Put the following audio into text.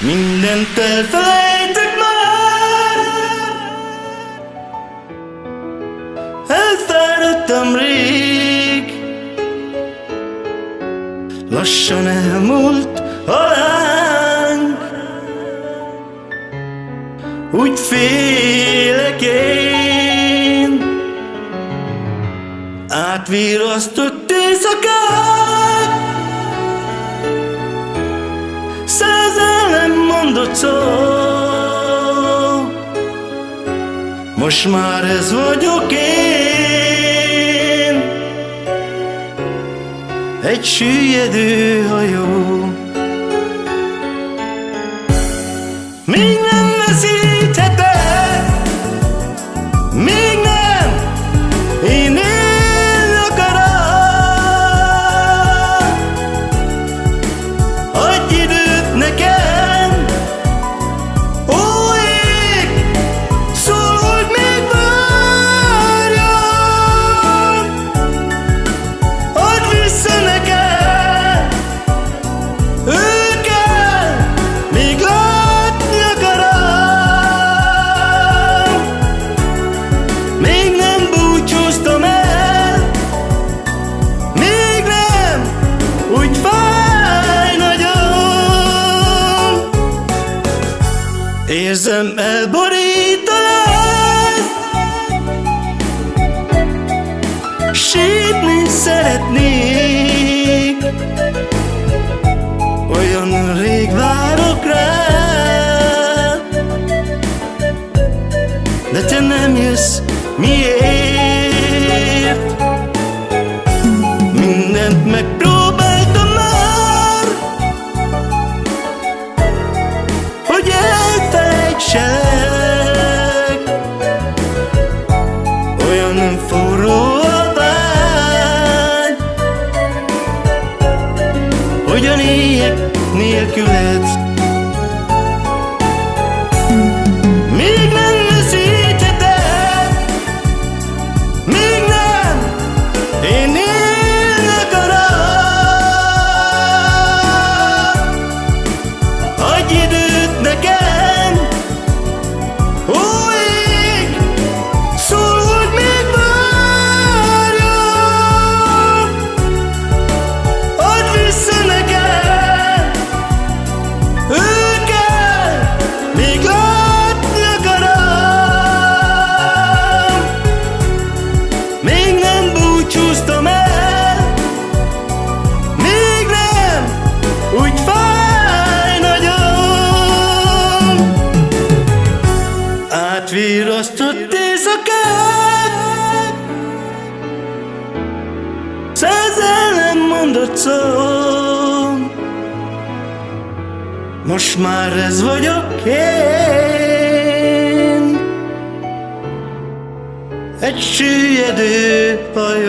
Mindent elfelejtek már, elfáradtam rég. Lassan elmúlt a láng, úgy félek én. Átvirasztott éjszakák, szerelem mondott szó. Most már ez vagyok én, egy süllyedő hajó. Még nem veszíthetek, még nem, én élni akarok. Adj időt nekem, ó ég, szól, hogy még várjon. Add vissza nekem őket, még látni akarom. Még nem búcsúztam el, még nem, úgy fáj nagyon. Érzem, elborít a láz, sírni szeretnék. Olyan rég várok rád, de te nem jössz, miért? Mindent megpróbáltam már, hogy elfelejtselek. Olyan forró a vágy, hogyan éljek nélküled. Még nem veszíthetek, még nem, én élni akarok. Adj időt nekem, ó ég, szól, hogy még várjon. Add vissza nekem őket, még látni akarom. Még nem búcsúztam el, még nem, úgy fáj nagyon. Átvirasztott éjszakák, szerelem mondott szó. Most már ez vagyok én, egy süllyedő hajó.